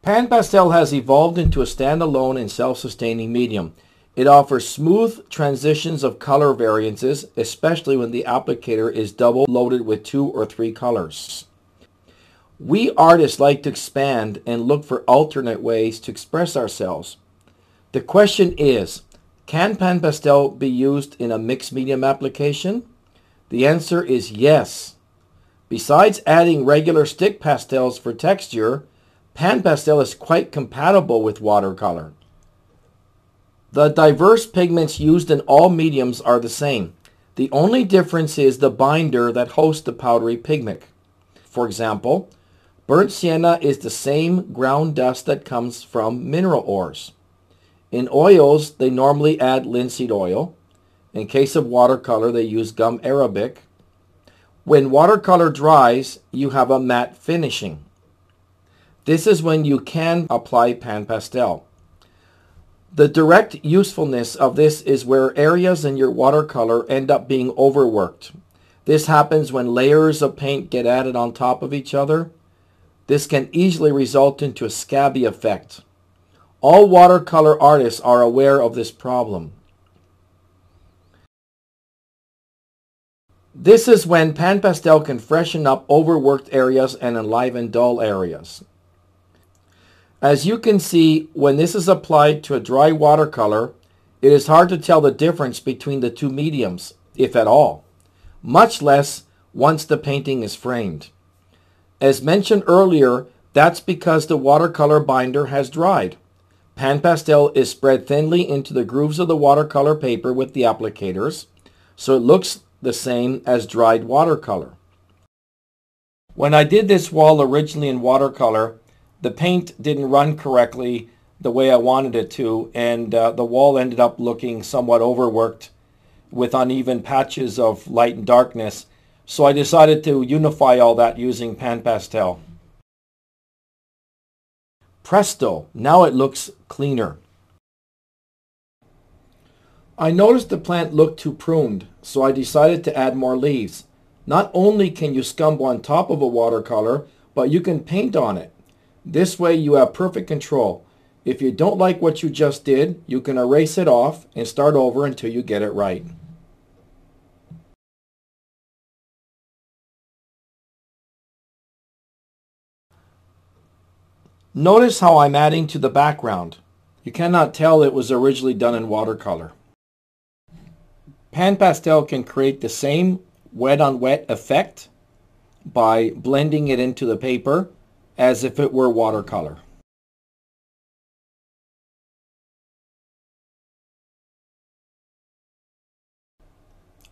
PanPastel has evolved into a standalone and self-sustaining medium. It offers smooth transitions of color variances, especially when the applicator is double loaded with 2 or 3 colors. We artists like to expand and look for alternate ways to express ourselves. The question is, can PanPastel be used in a mixed medium application? The answer is yes. Besides adding regular stick pastels for texture, PanPastel is quite compatible with watercolor. The diverse pigments used in all mediums are the same. The only difference is the binder that hosts the powdery pigment. For example, burnt sienna is the same ground dust that comes from mineral ores. In oils, they normally add linseed oil. In case of watercolor, they use gum arabic. When watercolor dries, you have a matte finishing. This is when you can apply PanPastel. The direct usefulness of this is where areas in your watercolor end up being overworked. This happens when layers of paint get added on top of each other. This can easily result into a scabby effect. All watercolor artists are aware of this problem. This is when PanPastel can freshen up overworked areas and enliven dull areas. As you can see, when this is applied to a dry watercolor, it is hard to tell the difference between the two mediums, if at all, much less once the painting is framed. As mentioned earlier, that's because the watercolor binder has dried. PanPastel is spread thinly into the grooves of the watercolor paper with the applicators, so it looks the same as dried watercolor. When I did this wall originally in watercolor, the paint didn't run correctly the way I wanted it to, and the wall ended up looking somewhat overworked with uneven patches of light and darkness, so I decided to unify all that using PanPastel. Presto! Now it looks cleaner. I noticed the plant looked too pruned, so I decided to add more leaves. Not only can you scumble on top of a watercolor, but you can paint on it. This way you have perfect control. If you don't like what you just did, you can erase it off and start over until you get it right. Notice how I'm adding to the background. You cannot tell it was originally done in watercolor. PanPastel can create the same wet-on-wet effect by blending it into the paper as if it were watercolor.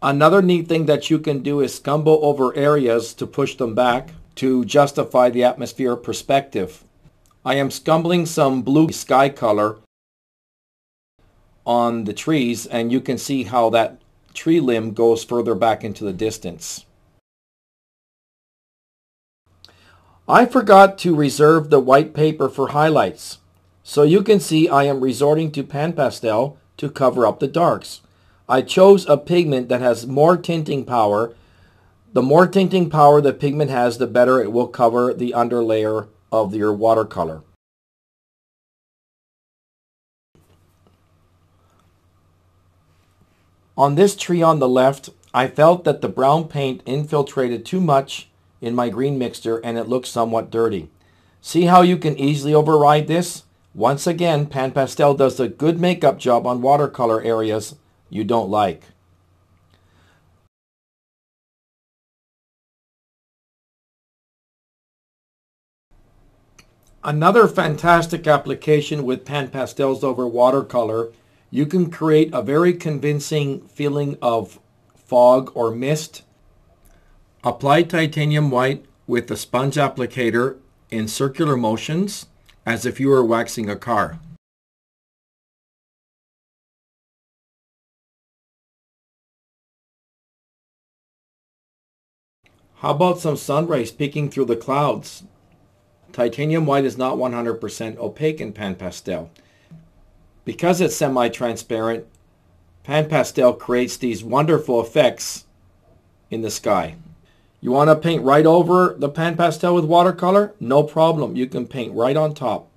Another neat thing that you can do is scumble over areas to push them back to justify the atmosphere perspective. I am scumbling some blue sky color on the trees, and you can see how that tree limb goes further back into the distance. I forgot to reserve the white paper for highlights, so you can see I am resorting to PanPastel to cover up the darks. I chose a pigment that has more tinting power. The more tinting power the pigment has, the better it will cover the underlayer of your watercolor. On this tree on the left, I felt that the brown paint infiltrated too much in my green mixture and it looked somewhat dirty. See how you can easily override this? Once again, PanPastel does a good makeup job on watercolor areas you don't like. Another fantastic application with PanPastels over watercolor, you can create a very convincing feeling of fog or mist. Apply titanium white with the sponge applicator in circular motions as if you were waxing a car. How about some sun rays peeking through the clouds? Titanium white is not 100% opaque in PanPastel. Because it's semi-transparent, PanPastel creates these wonderful effects in the sky. You want to paint right over the PanPastel with watercolor? No problem. You can paint right on top.